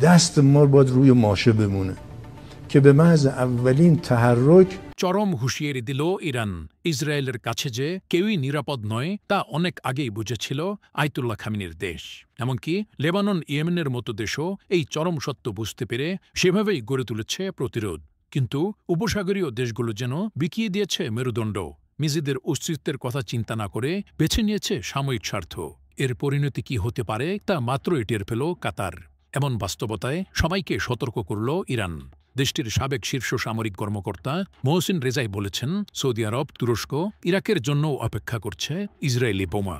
دست ما باید روی ماشه بمونه که به محض اولین تحرک চরম হুঁশিয়ারি দিল ইরান ইসরায়েলের কাছে যে কেউই নিরাপদ নয় তা অনেক আগেই বুঝেছিল আয়াতুল্লাহ খামেনির দেশ। এমনকি লেবানন ইয়েমেনের মতো দেশও এই চরম সত্য বুঝতে পেরে সেভাবেই গড়ে তুলেছে প্রতিরোধ। কিন্তু উপসাগরীয় দেশগুলো যেন বিকিয়ে দিয়েছে মেরুদণ্ড, নিজেদের অস্তিত্বের কথা চিন্তা না করে বেছে নিয়েছে সাময়িক স্বার্থ। এর পরিণতি কি হতে পারে তা মাত্রই টের পেল কাতার। এমন বাস্তবতায় সবাইকে সতর্ক করল ইরান। দেশটির সাবেক শীর্ষ সামরিক কর্মকর্তা মোহসিন রেজাই বলেছেন, সৌদি আরব, তুরস্ক ইরাকের জন্য অপেক্ষা করছে ইসরায়েলি বোমা।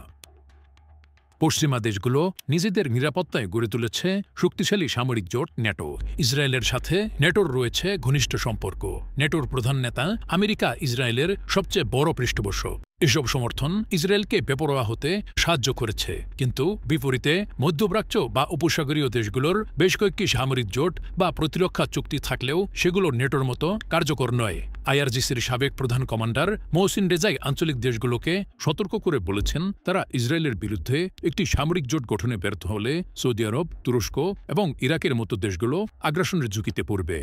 পশ্চিমা দেশগুলো নিজেদের নিরাপত্তায় গড়ে তুলেছে শক্তিশালী সামরিক জোট ন্যাটো। ইসরায়েলের সাথে ন্যাটোর রয়েছে ঘনিষ্ঠ সম্পর্ক। ন্যাটোর প্রধান নেতা আমেরিকা ইসরায়েলের সবচেয়ে বড় পৃষ্ঠপোষক। এসব সমর্থন ইসরায়েলকে বেপরোয়া হতে সাহায্য করেছে। কিন্তু বিপরীতে মধ্যপ্রাচ্য বা উপসাগরীয় দেশগুলোর বেশ কয়েকটি সামরিক জোট বা প্রতিরক্ষা চুক্তি থাকলেও সেগুলো নেটোর মতো কার্যকর নয়। আইআরজিসির সাবেক প্রধান কমান্ডার মোহসিন রেজাই আঞ্চলিক দেশগুলোকে সতর্ক করে বলেছেন, তারা ইসরায়েলের বিরুদ্ধে একটি সামরিক জোট গঠনে ব্যর্থ হলে সৌদি আরব, তুরস্ক এবং ইরাকের মতো দেশগুলো আগ্রাসনের ঝুঁকিতে পড়বে।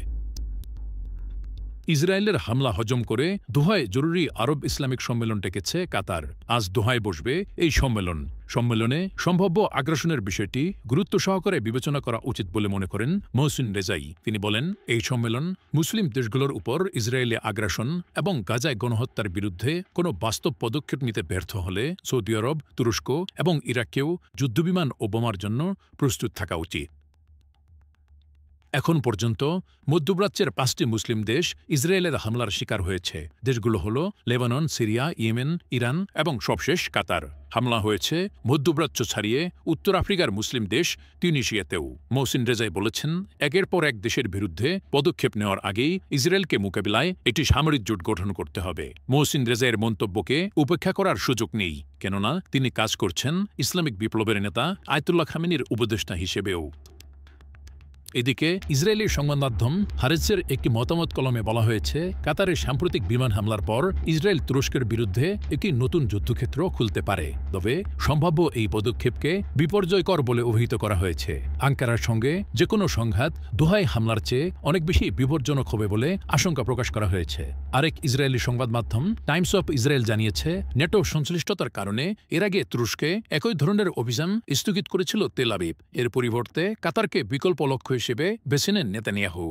ইসরায়েলের হামলা হজম করে দোহায় জরুরি আরব ইসলামিক সম্মেলন ডেকেছে কাতার। আজ দোহায় বসবে এই সম্মেলনে সম্ভাব্য আগ্রাসনের বিষয়টি গুরুত্ব সহকারে বিবেচনা করা উচিত বলে মনে করেন মোহসিন রেজাই। তিনি বলেন, এই সম্মেলন মুসলিম দেশগুলোর উপর ইসরায়েলি আগ্রাসন এবং গাজায় গণহত্যার বিরুদ্ধে কোনো বাস্তব পদক্ষেপ নিতে ব্যর্থ হলে সৌদি আরব, তুরস্ক এবং ইরাককেও যুদ্ধবিমান ও বোমার জন্য প্রস্তুত থাকা উচিত। এখন পর্যন্ত মধ্যপ্রাচ্যের 5টি মুসলিম দেশ ইসরায়েলের হামলার শিকার হয়েছে। দেশগুলো হল লেবানন, সিরিয়া, ইয়েমেন, ইরান এবং সবশেষ কাতার। হামলা হয়েছে মধ্যপ্রাচ্য ছাড়িয়ে উত্তর আফ্রিকার মুসলিম দেশ তিউনিসিয়াতেও। মোহসিন রেজাই বলেছেন, একের পর এক দেশের বিরুদ্ধে পদক্ষেপ নেওয়ার আগেই ইসরায়েলকে মোকাবিলায় একটি সামরিক জোট গঠন করতে হবে। মোহসিন রেজাইয়ের মন্তব্যকে উপেক্ষা করার সুযোগ নেই, কেননা তিনি কাজ করছেন ইসলামিক বিপ্লবের নেতা আয়াতুল্লাহ খামেনির উপদেষ্টা হিসেবেও। এদিকে ইসরায়েলি সংবাদ মাধ্যম হারেজের একটি মতামত কলমে বলা হয়েছে, কাতারের সাম্প্রতিক বিমান হামলার পর ইসরায়েল তুরস্কের বিরুদ্ধে একটি নতুন যুদ্ধক্ষেত্র খুলতে পারে। তবে সম্ভাব্য এই পদক্ষেপকে বিপর্যয়কর বলে অভিহিত করা হয়েছে। আঙ্কারার সঙ্গে যে কোনো সংঘাত দোহায় হামলার চেয়ে অনেক বেশি বিপজ্জনক হবে বলে আশঙ্কা প্রকাশ করা হয়েছে। আরেক ইসরায়েলি সংবাদ মাধ্যম টাইমস অফ ইসরায়েল জানিয়েছে, ন্যাটো সংশ্লিষ্টতার কারণে এর আগে তুরস্কে একই ধরনের অভিযান স্থগিত করেছিল তেল আবিব। এর পরিবর্তে কাতারকে বিকল্প লক্ষ্য হিসেবে বেছে নেন নেতানিয়াহু।